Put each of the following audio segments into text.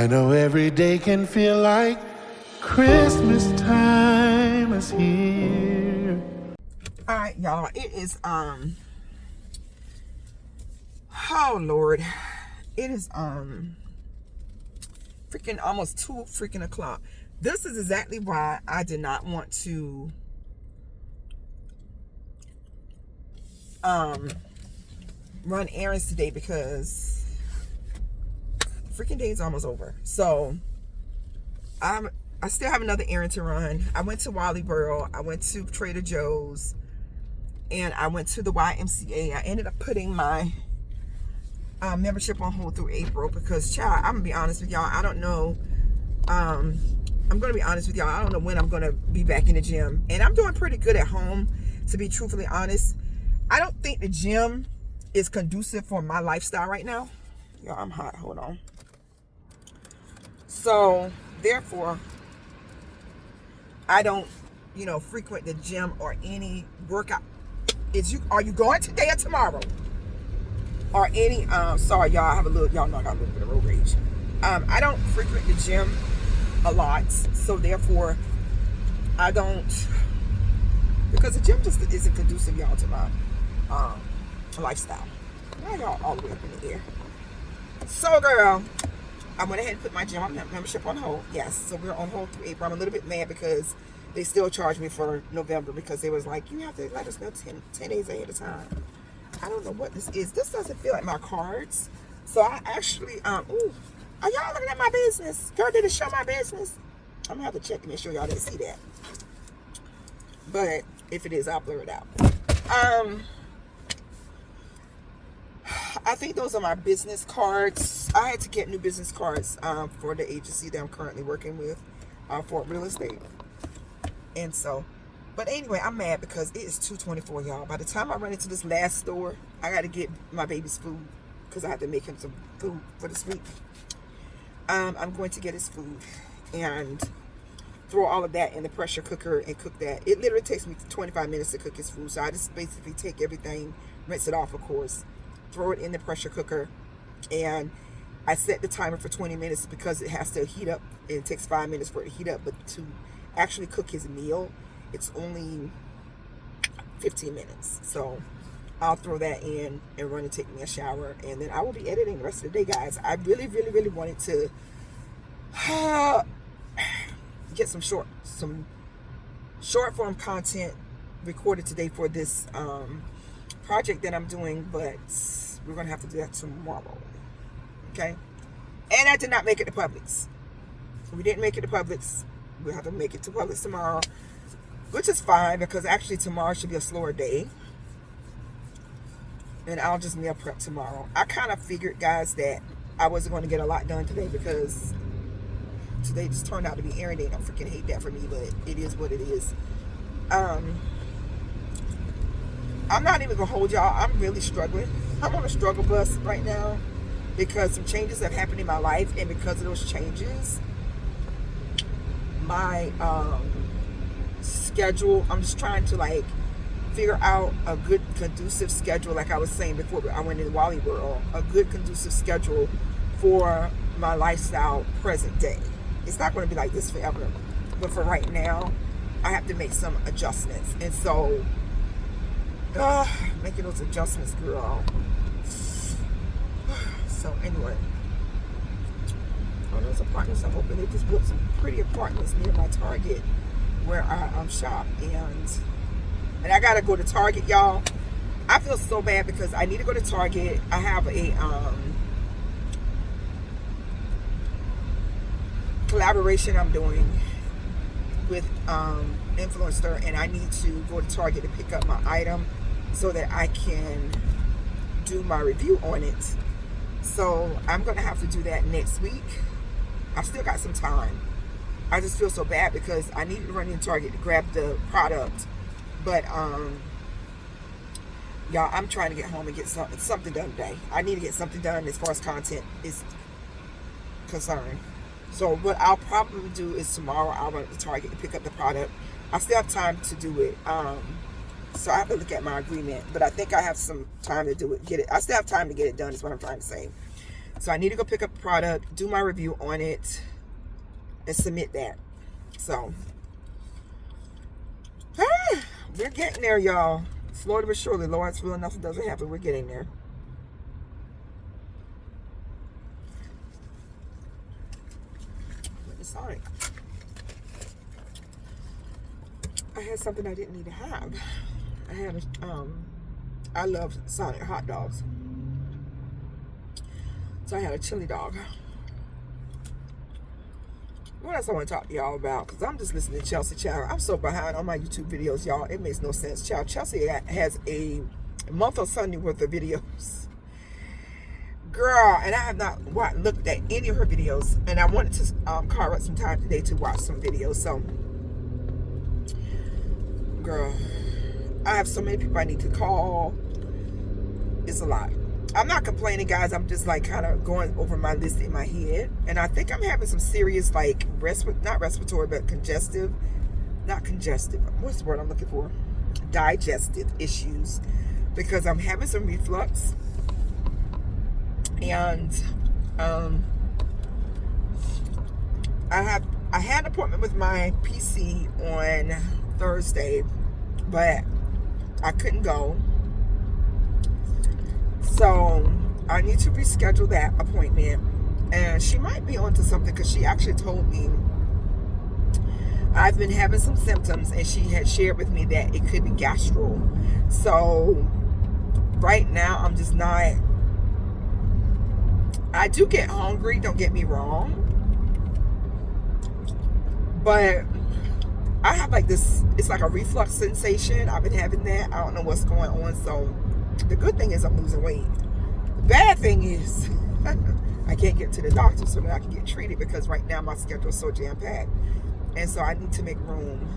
I know every day can feel like Christmas time is here. All right, y'all. It is oh Lord, it is freaking almost 2 freaking o'clock. This is exactly why I did not want to run errands today, because the freaking day is almost over. So I still have another errand to run. I went to Walleyboro, I went to Trader Joe's, and I went to the YMCA. I ended up putting my membership on hold through April because, child, I'm gonna be honest with y'all, I don't know. I'm gonna be honest with y'all, I don't know when I'm gonna be back in the gym. And I'm doing pretty good at home, to be truthfully honest. I don't think the gym is conducive for my lifestyle right now. Y'all, I'm hot. Hold on. So therefore, I don't, frequent the gym or any workout. Are you going today or tomorrow? Or any, sorry y'all, y'all know I got a little bit of road rage. I don't frequent the gym a lot, so therefore, I don't, because the gym just isn't conducive, y'all, to my lifestyle. Now y'all all the way up in the air. So girl, I went ahead and put my gym membership on hold. Yes, so we're on hold through April. I'm a little bit mad because they still charge me for November, because they was like, you have to let us know 10 days ahead of time. I don't know what this is. This doesn't feel like my cards. So I actually, ooh, are y'all looking at my business? Girl, did it show my business? I'm gonna have to check and make sure y'all didn't see that. But if it is, I'll blur it out. I think those are my business cards. I had to get new business cards for the agency that I'm currently working with for real estate. And so, but anyway, I'm mad because it is 2:24, y'all. By the time I run into this last store, I got to get my baby's food, because I have to make him some food for this week. I'm going to get his food and throw all of that in the pressure cooker and cook that. It literally takes me 25 minutes to cook his food. So I just basically take everything, rinse it off, of course, throw it in the pressure cooker, and I set the timer for 20 minutes because it has to heat up. It takes 5 minutes for it to heat up, but to actually cook his meal, it's only 15 minutes. So I'll throw that in and run and take me a shower, and then I will be editing the rest of the day, guys. I really, really, really wanted to get some short form content recorded today for this project that I'm doing, but we're gonna have to do that tomorrow. Okay, and I did not make it to Publix. We didn't make it to Publix. We'll have to make it to Publix tomorrow, which is fine, because actually tomorrow should be a slower day, and I'll just meal prep tomorrow. I kind of figured, guys, that I wasn't going to get a lot done today, because today just turned out to be errand day. I don't freaking hate that for me, but it is what it is. I'm not even gonna hold y'all. I'm really struggling. I'm on a struggle bus right now, because some changes have happened in my life, and because of those changes, my schedule, I'm just trying to figure out a good conducive schedule. Like I was saying before I went into Wally World, a good conducive schedule for my lifestyle present day. It's not going to be like this forever, but for right now, I have to make some adjustments. And so making those adjustments, girl. So anyway, on those apartments I'm hoping, they just built some pretty apartments near my Target where I shop, and I gotta go to Target, y'all. I feel so bad because I need to go to Target. I have a collaboration I'm doing with influencer, and I need to go to Target to pick up my item so that I can do my review on it. So I'm gonna have to do that next week. I've still got some time. I just feel so bad because I needed to run into Target to grab the product, but y'all, I'm trying to get home and get something done today. I need to get something done as far as content is concerned. So what I'll probably do is tomorrow I'll run to Target to pick up the product. I still have time to do it. So I have to look at my agreement, but I think I have some time to do it. I still have time to get it done is what I'm trying to say. So I need to go pick up the product, do my review on it, and submit that. So we're getting there, y'all. Slowly but surely, Lord's willing, nothing doesn't happen. We're getting there. Sorry. I had something I didn't need to have. I had I love Sonic hot dogs. So I had a chili dog. What else I want to talk to y'all about? Because I'm just listening to Chelsea Child. I'm so behind on my YouTube videos, y'all. It makes no sense. Child, Chelsea has a month or Sunday worth of videos. Girl, and I have not looked at any of her videos. And I wanted to carve out some time today to watch some videos. So, girl, I have so many people I need to call. It's a lot. I'm not complaining, guys. I'm just like kind of going over my list in my head. And I think I'm having some serious like not respiratory, but not congestive. What's the word I'm looking for? Digestive issues. Because I'm having some reflux. And I had an appointment with my PC on Thursday, but I couldn't go. So I need to reschedule that appointment. And she might be onto something because she actually told me I've been having some symptoms, and she had shared with me that it could be gastro. So right now I'm just not. I do get hungry, don't get me wrong. But I have like this, it's like a reflux sensation. I've been having that. I don't know what's going on. So the good thing is I'm losing weight. The bad thing is I can't get to the doctor so that I can get treated, because right now my schedule is so jam-packed. And so I need to make room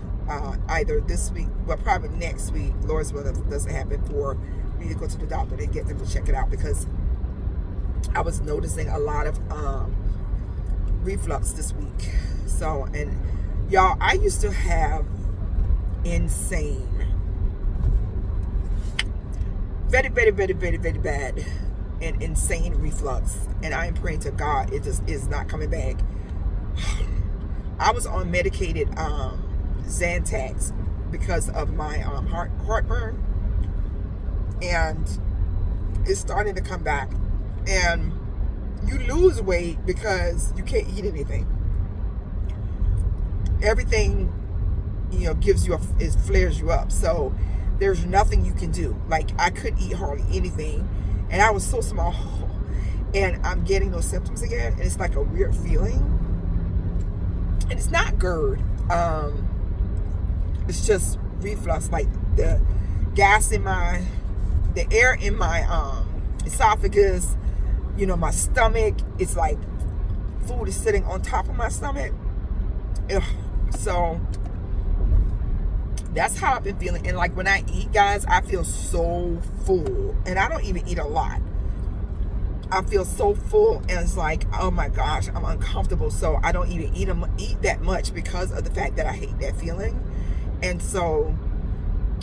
either this week, but probably next week, Lord's will, if it doesn't happen, for me to go to the doctor and get them to check it out, because I was noticing a lot of reflux this week. So, and y'all, I used to have insane, very, very, very, very, very bad and insane reflux. And I am praying to God it just is not coming back. I was on medicated Zantac because of my heartburn. And it's starting to come back. And you lose weight because you can't eat anything. Everything, gives you it flares you up. So there's nothing you can do. Like, I couldn't eat hardly anything, and I was so small, and I'm getting those symptoms again, and it's like a weird feeling. And it's not GERD. It's just reflux, like the gas in the air in my esophagus. My stomach, it's like food is sitting on top of my stomach. Ugh. So that's how I've been feeling. And like when I eat, guys, I feel so full. And I don't even eat a lot. I feel so full, and it's like, oh my gosh, I'm uncomfortable. So I don't even eat that much because of the fact that I hate that feeling. And so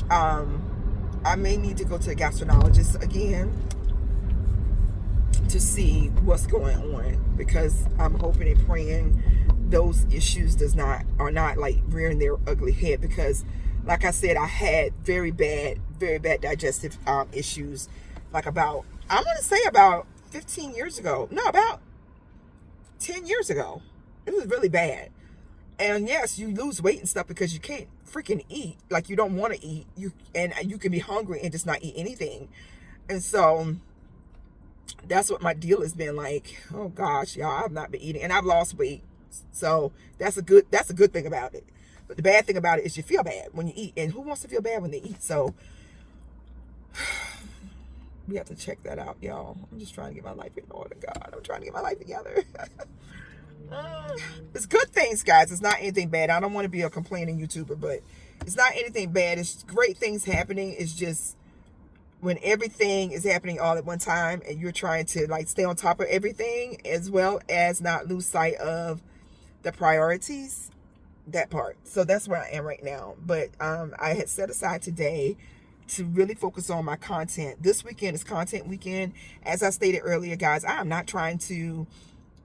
I may need to go to a gastroenterologist again to see what's going on, because I'm hoping and praying those issues are not like rearing their ugly head, because like I said, I had very bad digestive issues like about 15 years ago. No, about 10 years ago. It was really bad. And yes, you lose weight and stuff because you can't freaking eat. Like, you don't want to eat. You can be hungry and just not eat anything. And so that's what my deal has been like. Oh gosh, y'all, I've not been eating, and I've lost weight. So that's a good thing about it. But the bad thing about it is you feel bad when you eat, and who wants to feel bad when they eat? So we have to check that out, y'all. I'm just trying to get my life in order, God. I'm trying to get my life together. It's good things, guys. It's not anything bad. I don't want to be a complaining YouTuber, but it's not anything bad. It's great things happening. It's just when everything is happening all at one time, and you're trying to like stay on top of everything, as well as not lose sight of the priorities, that part. So that's where I am right now. But I had set aside today to really focus on my content. This weekend is content weekend. As I stated earlier, guys, I am not trying to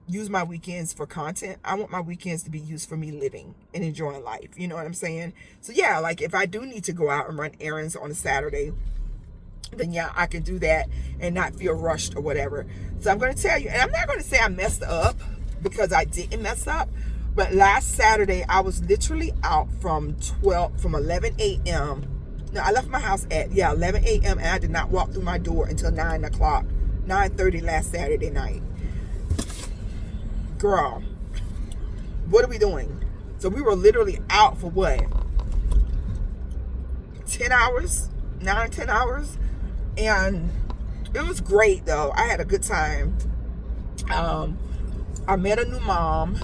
use my weekends for content. I want my weekends to be used for me living and enjoying life. You know what I'm saying? So yeah, like if I do need to go out and run errands on a Saturday, then yeah, I can do that and not feel rushed or whatever. So I'm going to tell you, and I'm not going to say I messed up, because I didn't mess up. But last Saturday, I was literally out from 11 a.m. No, I left my house at 11 a.m. and I did not walk through my door until 9 o'clock, 9:30 last Saturday night. Girl, what are we doing? So we were literally out for what? 10 hours? 9, 10 hours? And it was great though. I had a good time. I met a new mom.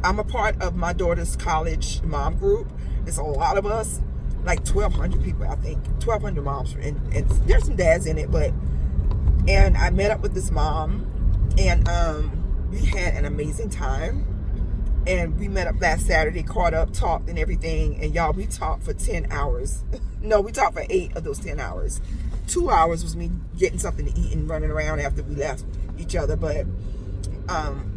I'm a part of my daughter's college mom group. It's a lot of us, like 1,200 people, I think. 1,200 moms, and there's some dads in it, and I met up with this mom, and we had an amazing time. And we met up last Saturday, caught up, talked and everything, and y'all, we talked for 10 hours. No, we talked for 8 of those 10 hours. 2 hours was me getting something to eat and running around after we left each other, but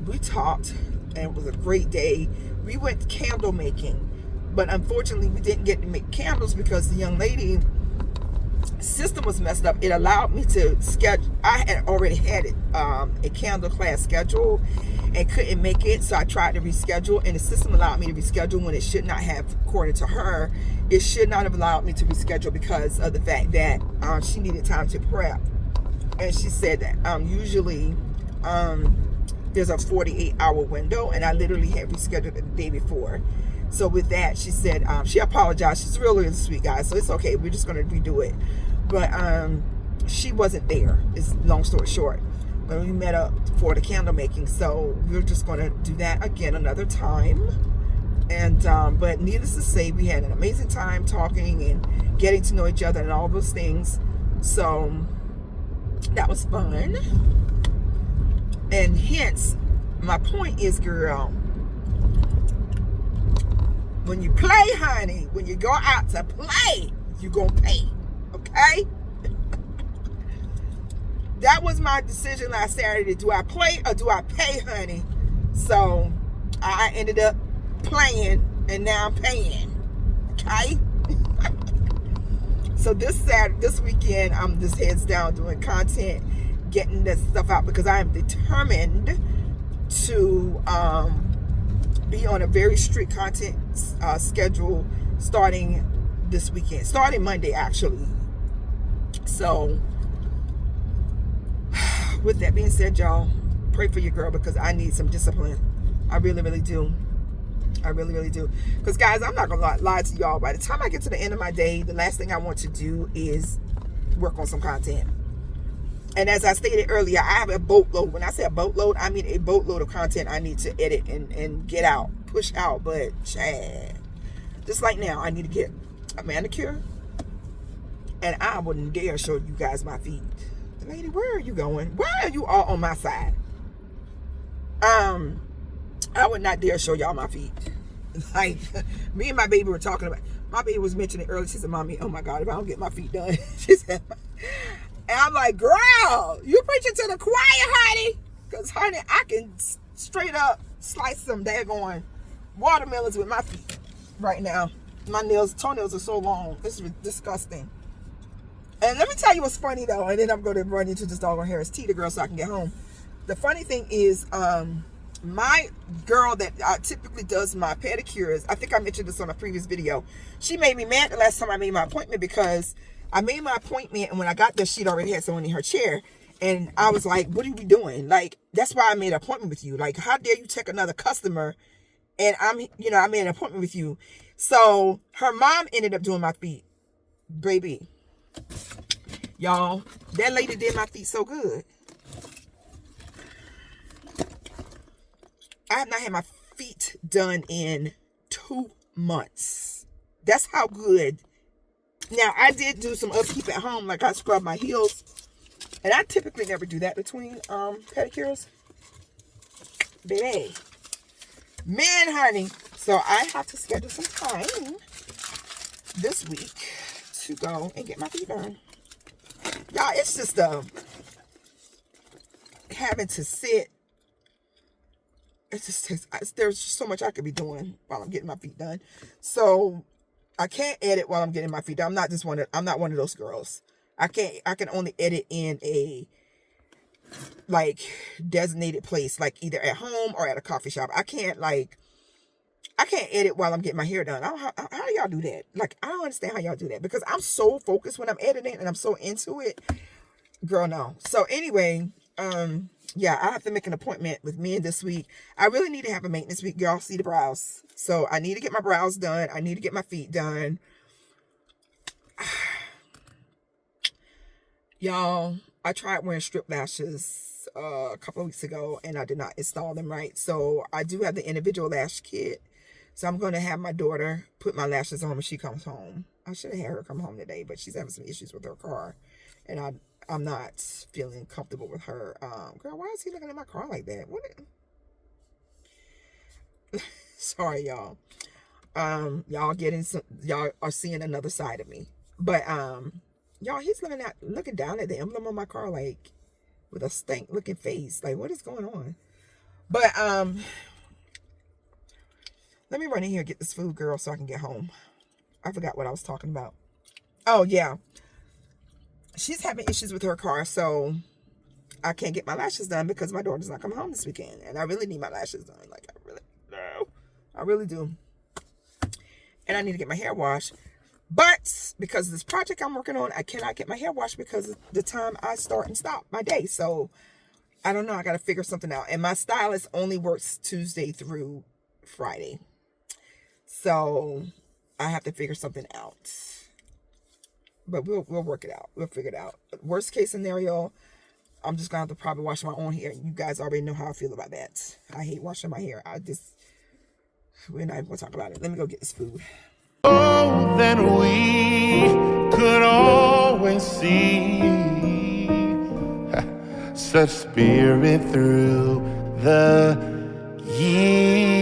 we talked, and it was a great day. We went candle making, but unfortunately we didn't get to make candles because the young lady system was messed up. It allowed me to schedule. I had already had it a candle class scheduled and couldn't make it, so I tried to reschedule, and the system allowed me to reschedule when it should not have. According to her, it should not have allowed me to reschedule because of the fact that she needed time to prep. And she said that usually there's a 48-hour window, and I literally had rescheduled it the day before. So with that, she said, she apologized. She's really sweet, guys, so it's okay. We're just going to redo it. But she wasn't there, is long story short, when we met up for the candle making. So we're just going to do that again another time. And but needless to say, we had an amazing time talking and getting to know each other and all those things. So that was fun. And hence, my point is, girl, when you play, honey, when you go out to play, you're going to pay. Okay? That was my decision last Saturday. Do I play or do I pay, honey? So I ended up playing, and now I'm paying. Okay? So this weekend, I'm just heads down doing content, getting that stuff out, because I am determined to be on a very strict content schedule starting this weekend, starting Monday actually. So with that being said, y'all, pray for your girl, because I need some discipline. I really, really do. I really, really do. Because guys, I'm not gonna lie to y'all, by the time I get to the end of my day, the last thing I want to do is work on some content. And as I stated earlier, I have a boatload. When I say a boatload, I mean a boatload of content I need to edit and get out, push out. But just like now, I need to get a manicure, and I wouldn't dare show you guys my feet. Lady, where are you going? Why are you all on my side? I would not dare show y'all my feet. Like, me and my baby were talking about, my baby was mentioning earlier, she said, Mommy, oh my God, if I don't get my feet done. She said, and I'm like, girl, you preaching to the choir, honey. Because, honey, I can straight up slice some daggone watermelons with my feet right now. My toenails are so long. This is disgusting. And let me tell you what's funny, though, and then I'm going to run into this doggone Harris Teeter girl so I can get home. The funny thing is, my girl that typically does my pedicures, I think I mentioned this on a previous video, she made me mad the last time I made my appointment, because I made my appointment, and when I got there, she'd already had someone in her chair. And I was like, what are you doing? Like, that's why I made an appointment with you. Like, how dare you take another customer, and I made an appointment with you. So her mom ended up doing my feet. Baby, y'all, that lady did my feet so good. I have not had my feet done in 2 months. That's how good. Now, I did do some upkeep at home, like I scrubbed my heels. And I typically never do that between pedicures. Baby. Man, honey. So I have to schedule some time this week to go and get my feet done. Y'all, it's just having to sit. It just takes, there's just so much I could be doing while I'm getting my feet done. So I can't edit while I'm getting my feet done. I'm not one of those girls. I can only edit in a like designated place, like either at home or at a coffee shop. I can't edit while I'm getting my hair done. How do y'all do that? Like, I don't understand how y'all do that, because I'm so focused when I'm editing and I'm so into it. Girl, no. So anyway, yeah, I have to make an appointment with men this week. I really need to have a maintenance week. Y'all see the brows. So I need to get my brows done. I need to get my feet done. Y'all, I tried wearing strip lashes a couple of weeks ago and I did not install them right. So I do have the individual lash kit. So I'm going to have my daughter put my lashes on when she comes home. I should have had her come home today, but she's having some issues with her car. And I'm not feeling comfortable with her. Girl, why is he looking at my car like that? Sorry, y'all. Y'all are seeing another side of me. But y'all, he's looking down at the emblem on my car like with a stank looking face. Like, what is going on? But let me run in here and get this food, girl, so I can get home. I forgot what I was talking about. Oh yeah. She's having issues with her car, so I can't get my lashes done because my daughter's not coming home this weekend. And I really need my lashes done. Like, I really do. And I need to get my hair washed. But because of this project I'm working on, I cannot get my hair washed because of the time I start and stop my day. So I don't know. I got to figure something out. And my stylist only works Tuesday through Friday. So I have to figure something out. But we'll work it out. We'll figure it out. Worst case scenario, I'm just going to have to probably wash my own hair. You guys already know how I feel about that. I hate washing my hair. We're not even going to talk about it. Let me go get this food. Oh, then we could always see such spirit through the years.